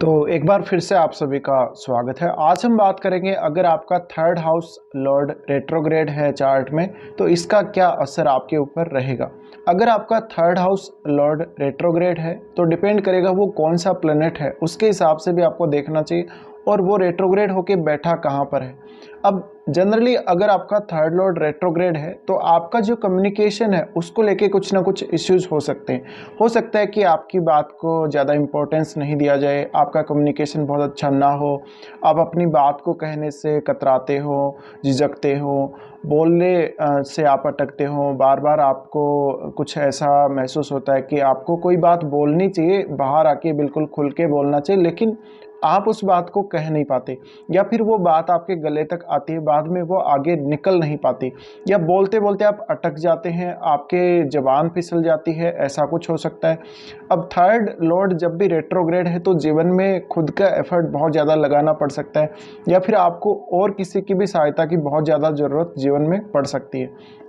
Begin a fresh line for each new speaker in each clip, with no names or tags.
तो एक बार फिर से आप सभी का स्वागत है। आज हम बात करेंगे अगर आपका थर्ड हाउस लॉर्ड रेट्रोग्रेड है चार्ट में तो इसका क्या असर आपके ऊपर रहेगा। अगर आपका थर्ड हाउस लॉर्ड रेट्रोग्रेड है तो डिपेंड करेगा वो कौन सा प्लेनेट है, उसके हिसाब से भी आपको देखना चाहिए और वो रेट्रोग्रेड होके बैठा कहाँ पर है। अब जनरली अगर आपका थर्ड लॉर्ड रेट्रोग्रेड है तो आपका जो कम्युनिकेशन है उसको लेके कुछ ना कुछ इश्यूज हो सकते हैं। हो सकता है कि आपकी बात को ज़्यादा इम्पोर्टेंस नहीं दिया जाए, आपका कम्युनिकेशन बहुत अच्छा ना हो, आप अपनी बात को कहने से कतराते हो, झिझकते हो, बोलने से आप अटकते हो, बार बार आपको कुछ ऐसा महसूस होता है कि आपको कोई बात बोलनी चाहिए, बाहर आके बिल्कुल खुल के बोलना चाहिए, लेकिन आप उस बात को कह नहीं पाते या फिर वो बात आपके गले तक आती है, बाद में वो आगे निकल नहीं पाती या बोलते बोलते आप अटक जाते हैं, आपके ज़बान फिसल जाती है, ऐसा कुछ हो सकता है। अब थर्ड लॉर्ड जब भी रेट्रोग्रेड है तो जीवन में खुद का एफर्ट बहुत ज़्यादा लगाना पड़ सकता है या फिर आपको और किसी की भी सहायता की बहुत ज़्यादा ज़रूरत जीवन में पड़ सकती है।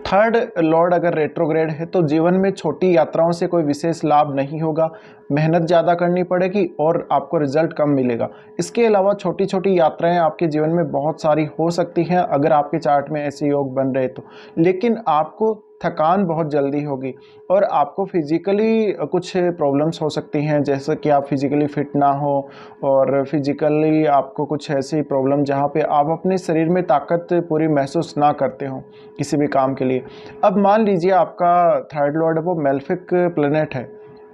थर्ड लॉर्ड अगर रेट्रोग्रेड है तो जीवन में छोटी यात्राओं से कोई विशेष लाभ नहीं होगा, मेहनत ज़्यादा करनी पड़ेगी और आपको रिजल्ट कम मिलेगा। इसके अलावा छोटी छोटी यात्राएं आपके जीवन में बहुत सारी हो सकती हैं अगर आपके चार्ट में ऐसे योग बन रहे तो, लेकिन आपको थकान बहुत जल्दी होगी और आपको फिजिकली कुछ प्रॉब्लम्स हो सकती हैं, जैसे कि आप फिजिकली फिट ना हो और फिजिकली आपको कुछ ऐसी प्रॉब्लम जहाँ पे आप अपने शरीर में ताकत पूरी महसूस ना करते हो किसी भी काम के लिए। अब मान लीजिए आपका थर्ड लॉर्ड वो मेलेफिक प्लेनेट है,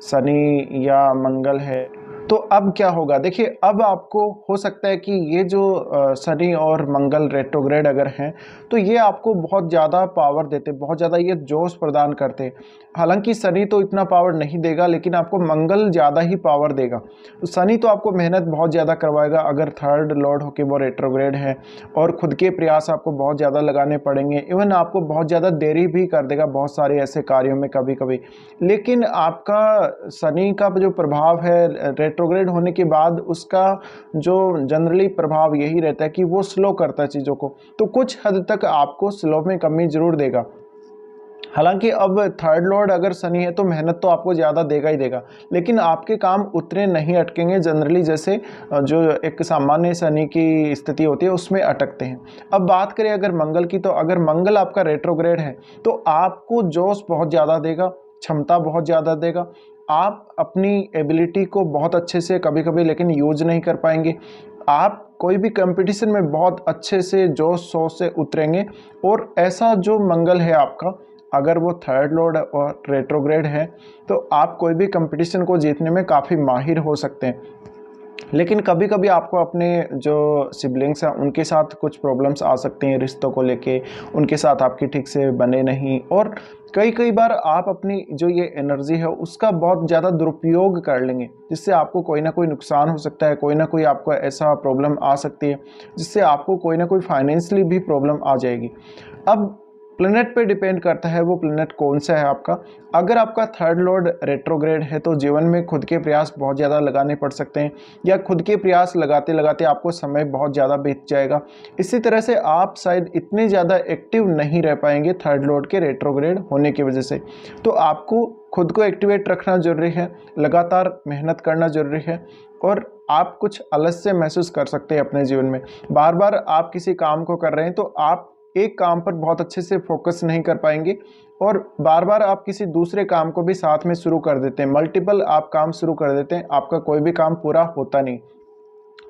शनि या मंगल है, तो अब क्या होगा देखिए। अब आपको हो सकता है कि ये जो शनि और मंगल रेट्रोग्रेड अगर हैं तो ये आपको बहुत ज़्यादा पावर देते, बहुत ज़्यादा ये जोश प्रदान करते। हालांकि शनि तो इतना पावर नहीं देगा लेकिन आपको मंगल ज़्यादा ही पावर देगा। तो शनि तो आपको मेहनत बहुत ज़्यादा करवाएगा अगर थर्ड लॉर्ड होके वो रेट्रोग्रेड है और खुद के प्रयास आपको बहुत ज़्यादा लगाने पड़ेंगे, इवन आपको बहुत ज़्यादा देरी भी कर देगा बहुत सारे ऐसे कार्यों में कभी कभी। लेकिन आपका शनि का जो प्रभाव है रेट्रोग्रेड होने के बाद उसका जो जनरली प्रभाव यही रहता है कि वो स्लो करता है चीज़ों को, तो कुछ हद तक आपको स्लो में कमी जरूर देगा। हालांकि अब थर्ड लॉर्ड अगर शनि है तो मेहनत तो आपको ज़्यादा देगा ही देगा, लेकिन आपके काम उतने नहीं अटकेंगे जनरली, जैसे जो एक सामान्य शनि की स्थिति होती है उसमें अटकते हैं। अब बात करें अगर मंगल की, तो अगर मंगल आपका रेट्रोग्रेड है तो आपको जोश बहुत ज़्यादा देगा, क्षमता बहुत ज़्यादा देगा, आप अपनी एबिलिटी को बहुत अच्छे से कभी कभी लेकिन यूज नहीं कर पाएंगे। आप कोई भी कंपटीशन में बहुत अच्छे से जोश शोश से उतरेंगे और ऐसा जो मंगल है आपका, अगर वो थर्ड लॉर्ड और रेट्रोग्रेड है तो आप कोई भी कंपटीशन को जीतने में काफ़ी माहिर हो सकते हैं। लेकिन कभी कभी आपको अपने जो सिबलिंग्स हैं उनके साथ कुछ प्रॉब्लम्स आ सकती हैं, रिश्तों को लेके उनके साथ आपकी ठीक से बने नहीं, और कई बार आप अपनी जो ये एनर्जी है उसका बहुत ज़्यादा दुरुपयोग कर लेंगे जिससे आपको कोई ना कोई नुकसान हो सकता है, कोई ना कोई आपको ऐसा प्रॉब्लम आ सकती है जिससे आपको कोई ना कोई फाइनेंशियली भी प्रॉब्लम आ जाएगी। अब प्लेनेट पे डिपेंड करता है वो प्लेनेट कौन सा है आपका। अगर आपका थर्ड लॉर्ड रेट्रोग्रेड है तो जीवन में खुद के प्रयास बहुत ज़्यादा लगाने पड़ सकते हैं या खुद के प्रयास लगाते लगाते आपको समय बहुत ज़्यादा बीत जाएगा। इसी तरह से आप शायद इतने ज़्यादा एक्टिव नहीं रह पाएंगे थर्ड लॉर्ड के रेट्रोग्रेड होने की वजह से। तो आपको खुद को एक्टिवेट रखना ज़रूरी है, लगातार मेहनत करना ज़रूरी है और आप कुछ आलस्य महसूस कर सकते हैं अपने जीवन में। बार बार आप किसी काम को कर रहे हैं तो आप एक काम पर बहुत अच्छे से फोकस नहीं कर पाएंगे और बार बार आप किसी दूसरे काम को भी साथ में शुरू कर देते हैं, मल्टीपल आप काम शुरू कर देते हैं, आपका कोई भी काम पूरा होता नहीं।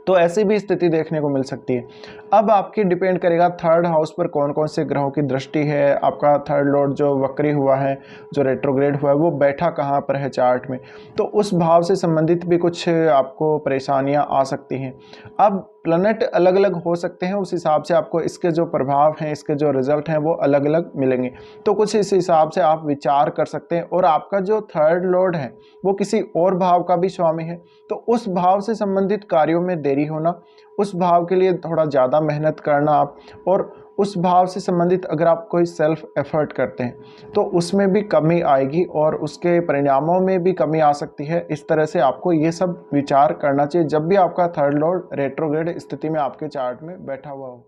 तो ऐसी भी स्थिति देखने को मिल सकती है। अब आपकी डिपेंड करेगा थर्ड हाउस पर कौन कौन से ग्रहों की दृष्टि है, आपका थर्ड लॉर्ड जो वक्री हुआ है, जो रेट्रोग्रेड हुआ है, वो बैठा कहाँ पर है चार्ट में, तो उस भाव से संबंधित भी कुछ आपको परेशानियां आ सकती हैं। अब प्लैनेट अलग अलग हो सकते हैं, उस हिसाब से आपको इसके जो प्रभाव हैं, इसके जो रिजल्ट हैं वो अलग अलग मिलेंगे। तो कुछ इस हिसाब से आप विचार कर सकते हैं। और आपका जो थर्ड लॉर्ड है वो किसी और भाव का भी स्वामी है, तो उस भाव से संबंधित कार्यों में देरी होना, उस भाव के लिए थोड़ा ज़्यादा मेहनत करना आप, और उस भाव से संबंधित अगर आप कोई सेल्फ एफर्ट करते हैं तो उसमें भी कमी आएगी और उसके परिणामों में भी कमी आ सकती है। इस तरह से आपको ये सब विचार करना चाहिए जब भी आपका थर्ड लॉर्ड रेट्रोग्रेड स्थिति में आपके चार्ट में बैठा हुआ हो।